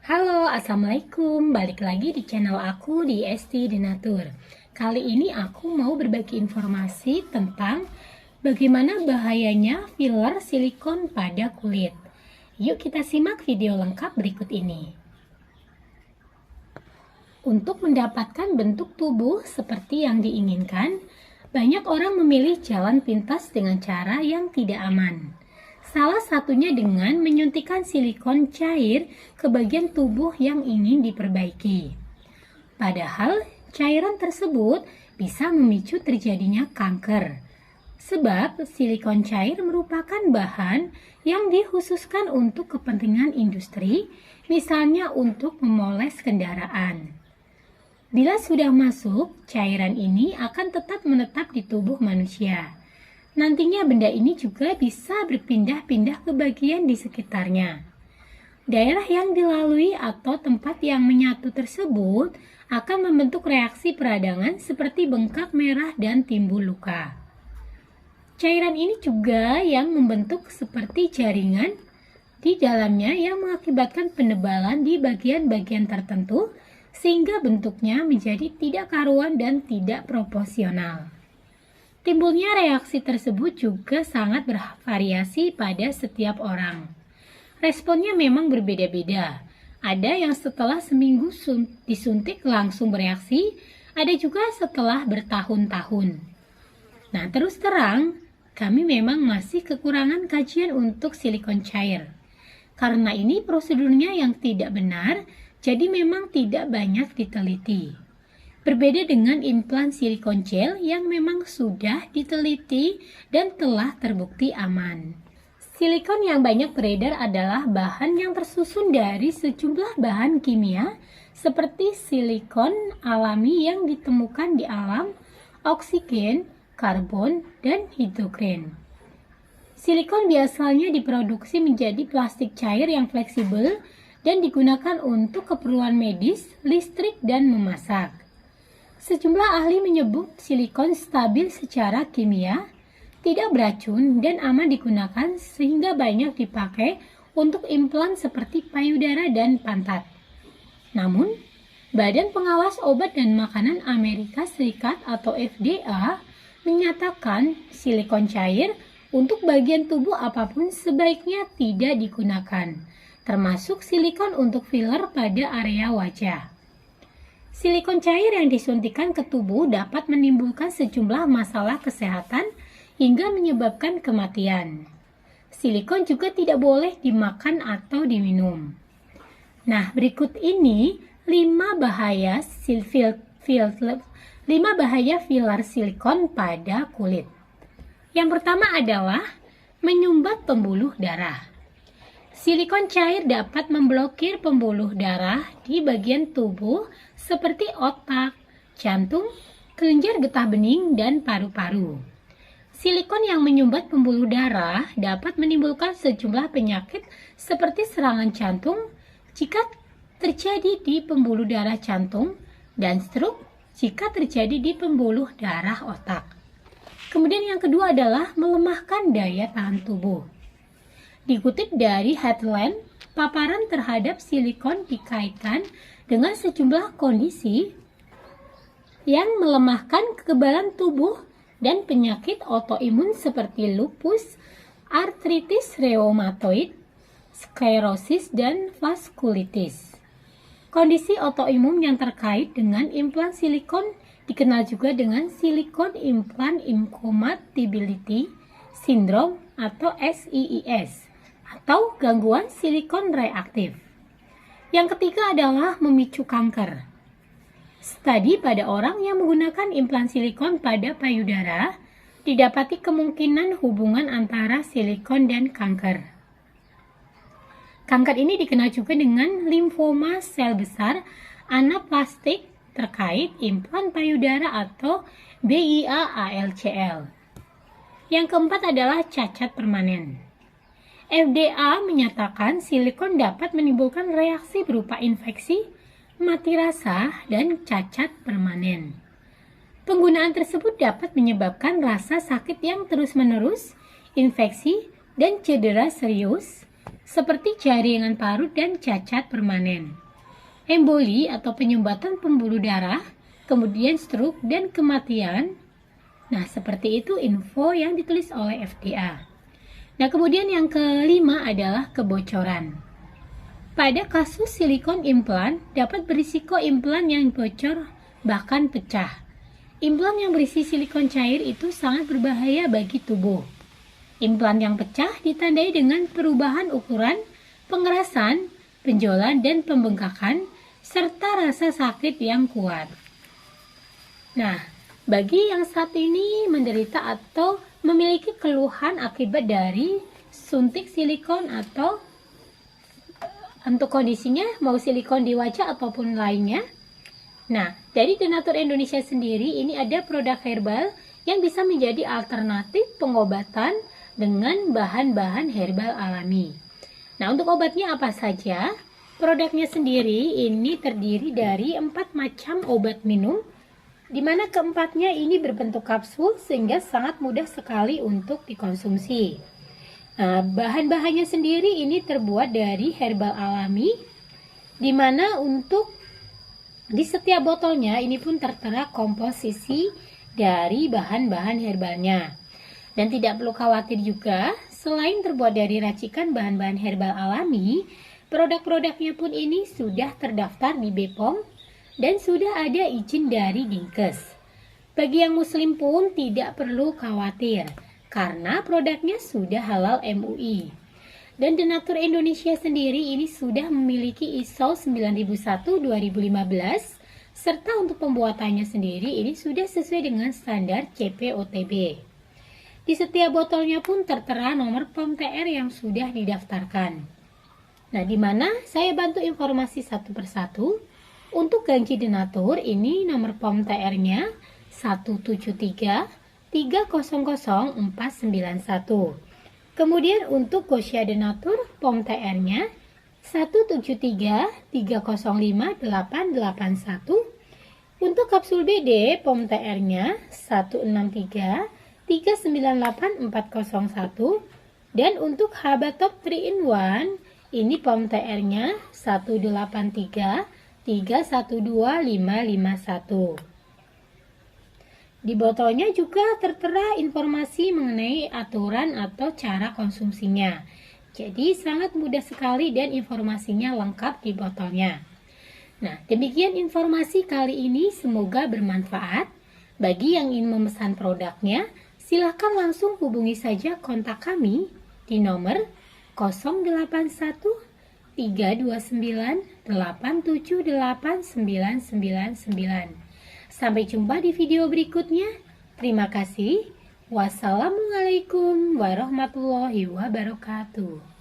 Halo, Assalamualaikum. Balik lagi di channel aku di Esti Denatur. Kali ini aku mau berbagi informasi tentang bagaimana bahayanya filler silikon pada kulit. Yuk kita simak video lengkap berikut ini. Untuk mendapatkan bentuk tubuh seperti yang diinginkan, banyak orang memilih jalan pintas dengan cara yang tidak aman. Salah satunya dengan menyuntikkan silikon cair ke bagian tubuh yang ingin diperbaiki. Padahal cairan tersebut bisa memicu terjadinya kanker. Sebab silikon cair merupakan bahan yang dikhususkan untuk kepentingan industri, misalnya untuk memoles kendaraan. Bila sudah masuk, cairan ini akan tetap menetap di tubuh manusia. Nantinya benda ini juga bisa berpindah-pindah ke bagian di sekitarnya. Daerah yang dilalui atau tempat yang menyatu tersebut akan membentuk reaksi peradangan seperti bengkak merah dan timbul luka. Cairan ini juga yang membentuk seperti jaringan di dalamnya yang mengakibatkan penebalan di bagian-bagian tertentu sehingga bentuknya menjadi tidak karuan dan tidak proporsional. Timbulnya reaksi tersebut juga sangat bervariasi pada setiap orang. Responnya memang berbeda-beda. Ada yang setelah seminggu disuntik langsung bereaksi, ada juga setelah bertahun-tahun. Nah, terus terang, kami memang masih kekurangan kajian untuk silikon cair. Karena ini prosedurnya yang tidak benar, jadi memang tidak banyak diteliti. Berbeda dengan implan silikon gel yang memang sudah diteliti dan telah terbukti aman. Silikon yang banyak beredar adalah bahan yang tersusun dari sejumlah bahan kimia seperti silikon alami yang ditemukan di alam, oksigen, karbon, dan hidrogen. Silikon biasanya diproduksi menjadi plastik cair yang fleksibel dan digunakan untuk keperluan medis, listrik, dan memasak. Sejumlah ahli menyebut silikon stabil secara kimia, tidak beracun dan aman digunakan sehingga banyak dipakai untuk implan seperti payudara dan pantat. Namun, Badan Pengawas Obat dan Makanan Amerika Serikat atau FDA menyatakan silikon cair untuk bagian tubuh apapun sebaiknya tidak digunakan, termasuk silikon untuk filler pada area wajah. Silikon cair yang disuntikkan ke tubuh dapat menimbulkan sejumlah masalah kesehatan hingga menyebabkan kematian. Silikon juga tidak boleh dimakan atau diminum. Nah, berikut ini 5 bahaya filler silikon pada kulit. Yang pertama adalah menyumbat pembuluh darah. Silikon cair dapat memblokir pembuluh darah di bagian tubuh seperti otak, jantung, kelenjar getah bening, dan paru-paru. Silikon yang menyumbat pembuluh darah dapat menimbulkan sejumlah penyakit seperti serangan jantung jika terjadi di pembuluh darah jantung dan stroke jika terjadi di pembuluh darah otak. Kemudian yang kedua adalah melemahkan daya tahan tubuh. Dikutip dari Headland, paparan terhadap silikon dikaitkan dengan sejumlah kondisi yang melemahkan kekebalan tubuh dan penyakit autoimun seperti lupus, artritis reumatoid, sklerosis, dan vaskulitis. Kondisi autoimun yang terkait dengan implan silikon dikenal juga dengan silikon implant incompatibility syndrome atau SIIS atau gangguan silikon reaktif. Yang ketiga adalah memicu kanker. Studi pada orang yang menggunakan implan silikon pada payudara didapati kemungkinan hubungan antara silikon dan kanker. Kanker ini dikenal juga dengan limfoma sel besar anaplastik terkait implan payudara atau BIA-ALCL. Yang keempat adalah cacat permanen. FDA menyatakan silikon dapat menimbulkan reaksi berupa infeksi, mati rasa, dan cacat permanen. Penggunaan tersebut dapat menyebabkan rasa sakit yang terus-menerus, infeksi, dan cedera serius, seperti jaringan parut dan cacat permanen. Emboli atau penyumbatan pembuluh darah, kemudian stroke dan kematian. Nah, seperti itu info yang ditulis oleh FDA. Nah, kemudian yang kelima adalah kebocoran. Pada kasus silikon implan dapat berisiko implan yang bocor bahkan pecah. Implan yang berisi silikon cair itu sangat berbahaya bagi tubuh. Implan yang pecah ditandai dengan perubahan ukuran, pengerasan, benjolan dan pembengkakan, serta rasa sakit yang kuat. Nah, bagi yang saat ini menderita atau memiliki keluhan akibat dari suntik silikon atau untuk kondisinya mau silikon di wajah ataupun lainnya. Nah, dari Donatur Indonesia sendiri ini ada produk herbal yang bisa menjadi alternatif pengobatan dengan bahan-bahan herbal alami. Nah, untuk obatnya apa saja? Produknya sendiri ini terdiri dari 4 macam obat minum, di mana keempatnya ini berbentuk kapsul sehingga sangat mudah sekali untuk dikonsumsi. Nah, bahan-bahannya sendiri ini terbuat dari herbal alami, di mana untuk di setiap botolnya ini pun tertera komposisi dari bahan-bahan herbalnya. Dan tidak perlu khawatir juga, selain terbuat dari racikan bahan-bahan herbal alami, produk-produknya pun ini sudah terdaftar di BPOM dan sudah ada izin dari Dinkes. Bagi yang muslim pun tidak perlu khawatir, karena produknya sudah halal MUI. Dan Donatur Indonesia sendiri ini sudah memiliki ISO 9001-2015, serta untuk pembuatannya sendiri ini sudah sesuai dengan standar CPOTB. Di setiap botolnya pun tertera nomor POM TR yang sudah didaftarkan. Nah, di mana saya bantu informasi satu persatu. Untuk Ganji Donatur ini nomor POM TR-nya 173300491. Kemudian untuk Gosya Donatur POM TR-nya 173305881. Untuk kapsul BD POM TR-nya 16349801. Dan untuk Habatop 3-in-1 ini POM TR-nya 183312551. Di botolnya juga tertera informasi mengenai aturan atau cara konsumsinya. Jadi sangat mudah sekali dan informasinya lengkap di botolnya. Nah, demikian informasi kali ini, semoga bermanfaat. Bagi yang ingin memesan produknya, silakan langsung hubungi saja kontak kami di nomor 081 329 878 999. Sampai jumpa di video berikutnya. Terima kasih. Wassalamualaikum warahmatullahi wabarakatuh.